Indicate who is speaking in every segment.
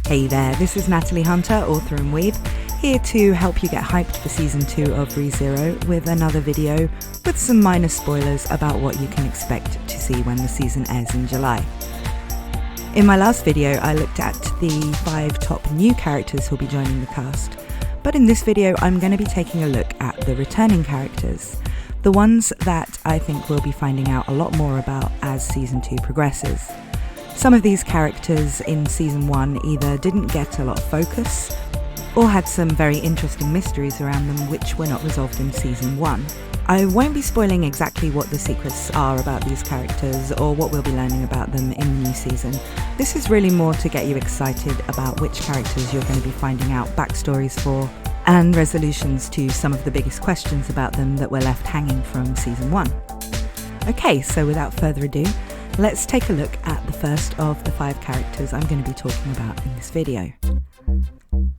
Speaker 1: Hey there, this is Natalie Hunter, author and weeb, here to help you get hyped for Season 2 of ReZero with another video with some minor spoilers about what you can expect to see when the season airs in July. In my last video, I looked at the 5 top new characters who'll be joining the cast, but in this video I'm going to be taking a look at the returning characters, the ones that I think we'll be finding out a lot more about as Season 2 progresses. Some of these characters in Season 1 either didn't get a lot of focus, or had some very interesting mysteries around them which were not resolved in Season 1. I won't be spoiling exactly what the secrets are about these characters or what we'll be learning about them in the new season. This is really more to get you excited about which characters you're going to be finding out backstories for, and resolutions to some of the biggest questions about them that were left hanging from Season 1. Okay, so without further ado, let's take a look at the first of the 5 characters I'm going to be talking about in this video.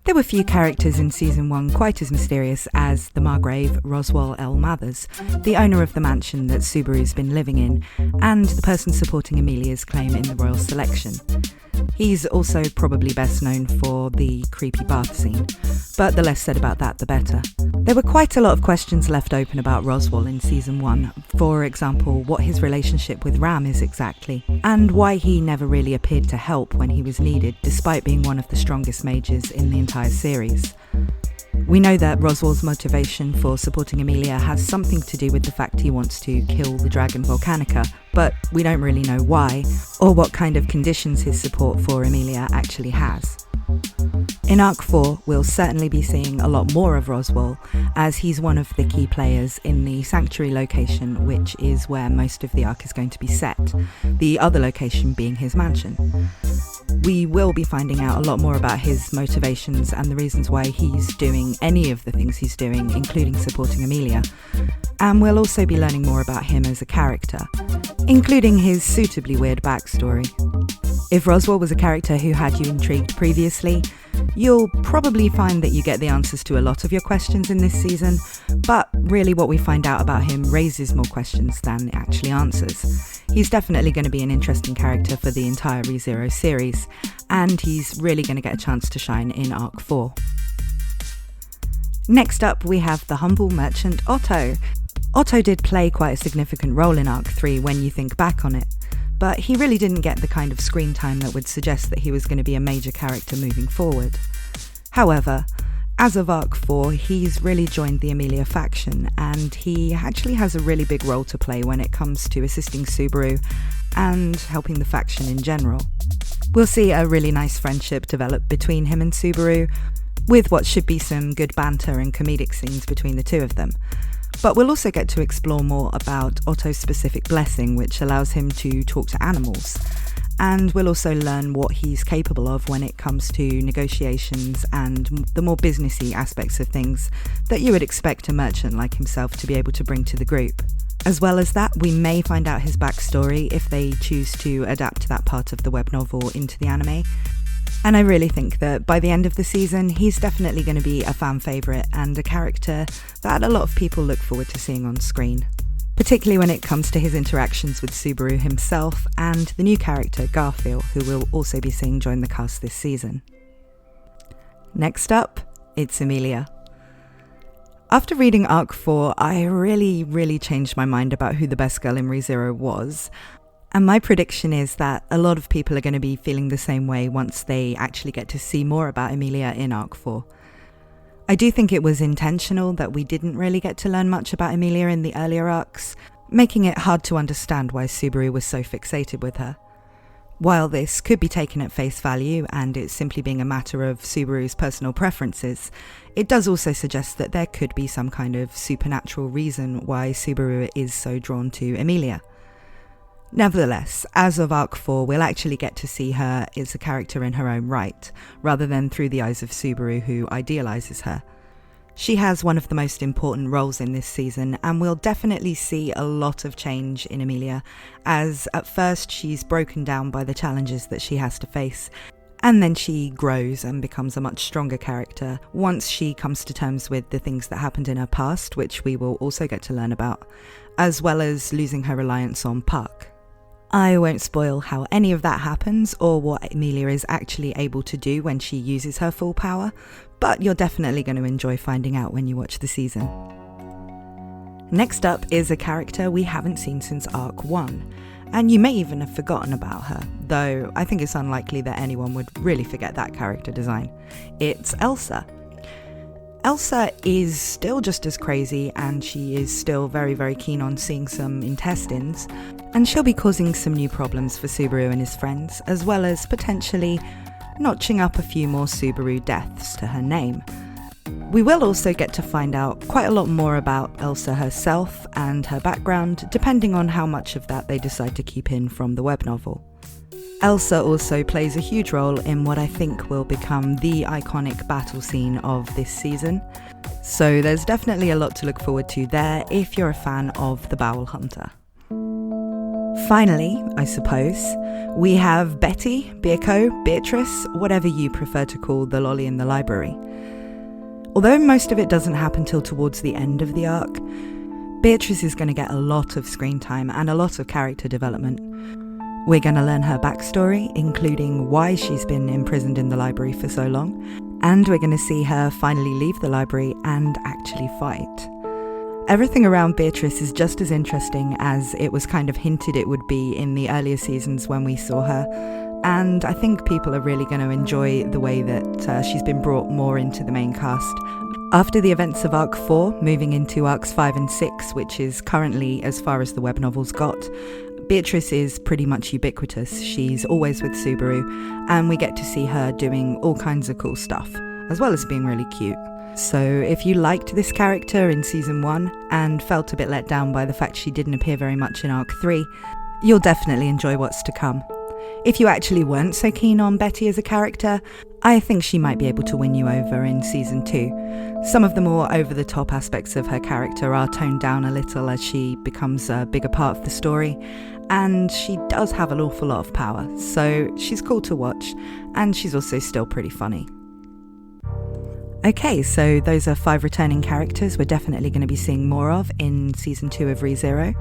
Speaker 1: There were few characters in Season 1 quite as mysterious as the Margrave Rosewall the owner of the mansion that Subaru's been living in, and the person supporting Amelia's claim in the royal selection. He's also probably best known for the creepy bath scene, but the less said about that the better. There were quite a lot of questions left open about Roswall in Season 1, for example, what his relationship with Ram is exactly, and why he never really appeared to help when he was needed, despite being one of the strongest mages in the entire series. We know that Roswall's motivation for supporting Amelia has something to do with the fact he wants to kill the dragon Volcanica, but we don't really know why, or what kind of conditions his support for Amelia actually has. In Arc 4, we'll certainly be seeing a lot more of Roswall, as he's one of the key players in the Sanctuary location, which is where most of the arc is going to be set, the other location being his mansion. We will be finding out a lot more about his motivations and the reasons why he's doing any of the things he's doing, including supporting Amelia. And we'll also be learning more about him as a character, including his suitably weird backstory. If Roswall was a character who had you intrigued previously, you'll probably find that you get the answers to a lot of your questions in this season, but really what we find out about him raises more questions than it actually answers. He's definitely going to be an interesting character for the entire ReZero series, and he's really going to get a chance to shine in Arc 4. Next up, we have the humble merchant Otto. Otto did play quite a significant role in Arc 3 when you think back on it, but he really didn't get the kind of screen time that would suggest that he was going to be a major character moving forward. However, as of Arc 4, he's really joined the Amelia faction, and he actually has a really big role to play when it comes to assisting Subaru and helping the faction in general. We'll see a really nice friendship develop between him and Subaru, with what should be some good banter and comedic scenes between the two of them. But we'll also get to explore more about Otto's specific blessing, which allows him to talk to animals. And we'll also learn what he's capable of when it comes to negotiations and the more businessy aspects of things that you would expect a merchant like himself to be able to bring to the group. As well as that, we may find out his backstory if they choose to adapt that part of the web novel into the anime. And I really think that by the end of the season, he's definitely going to be a fan favourite and a character that a lot of people look forward to seeing on screen, particularly when it comes to his interactions with Subaru himself and the new character Garfield, who we'll also be seeing join the cast this season. Next up, it's Emilia. After reading Arc 4, I really changed my mind about who the best girl in ReZero was. And my prediction is that a lot of people are going to be feeling the same way once they actually get to see more about Amelia in Arc 4. I do think it was intentional that we didn't really get to learn much about Amelia in the earlier arcs, making it hard to understand why Subaru was so fixated with her. While this could be taken at face value and it's simply being a matter of Subaru's personal preferences, it does also suggest that there could be some kind of supernatural reason why Subaru is so drawn to Amelia. Nevertheless, as of Arc 4, we'll actually get to see her as a character in her own right, rather than through the eyes of Subaru, who idealises her. She has one of the most important roles in this season, and we'll definitely see a lot of change in Amelia, as at first she's broken down by the challenges that she has to face, and then she grows and becomes a much stronger character once she comes to terms with the things that happened in her past, which we will also get to learn about, as well as losing her reliance on Puck. I won't spoil how any of that happens or what Emilia is actually able to do when she uses her full power, but you're definitely going to enjoy finding out when you watch the season. Next up is a character we haven't seen since Arc 1, and you may even have forgotten about her, though I think it's unlikely that anyone would really forget that character design. It's Elsa. Elsa is still just as crazy, and she is still very, very keen on seeing some intestines, and she'll be causing some new problems for Subaru and his friends, as well as potentially notching up a few more Subaru deaths to her name. We will also get to find out quite a lot more about Elsa herself and her background, depending on how much of that they decide to keep in from the web novel. Elsa also plays a huge role in what I think will become the iconic battle scene of this season, so there's definitely a lot to look forward to there if you're a fan of the Bowel Hunter. Finally, I suppose, we have Betty, Birko, Beatrice, whatever you prefer to call the lolly in the library. Although most of it doesn't happen till towards the end of the arc, Beatrice is going to get a lot of screen time and a lot of character development. We're going to learn her backstory, including why she's been imprisoned in the library for so long, and we're going to see her finally leave the library and actually fight. Everything around Beatrice is just as interesting as it was kind of hinted it would be in the earlier seasons when we saw her, and I think people are really going to enjoy the way that she's been brought more into the main cast. After the events of Arc 4, moving into Arcs 5 and 6, which is currently as far as the web novels got, Beatrice is pretty much ubiquitous. She's always with Subaru, and we get to see her doing all kinds of cool stuff, as well as being really cute. So if you liked this character in Season 1 and felt a bit let down by the fact she didn't appear very much in Arc 3, you'll definitely enjoy what's to come. If you actually weren't so keen on Betty as a character, I think she might be able to win you over in Season 2. Some of the more over-the-top aspects of her character are toned down a little as she becomes a bigger part of the story, and she does have an awful lot of power, so she's cool to watch, and she's also still pretty funny. Okay, so those are 5 returning characters we're definitely going to be seeing more of in Season 2 of ReZero.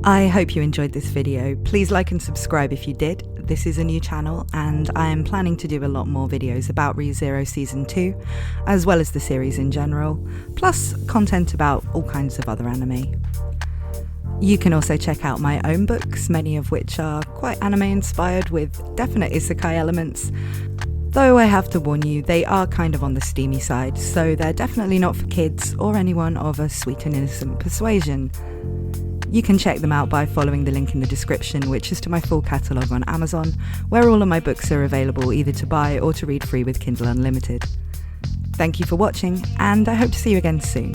Speaker 1: I hope you enjoyed this video. Please like and subscribe if you did. This is a new channel, and I am planning to do a lot more videos about ReZero Season 2, as well as the series in general, plus content about all kinds of other anime. You can also check out my own books, many of which are quite anime inspired with definite isekai elements. Though I have to warn you, they are kind of on the steamy side, so they're definitely not for kids or anyone of a sweet and innocent persuasion. You can check them out by following the link in the description, which is to my full catalogue on Amazon, where all of my books are available either to buy or to read free with Kindle Unlimited. Thank you for watching, and I hope to see you again soon.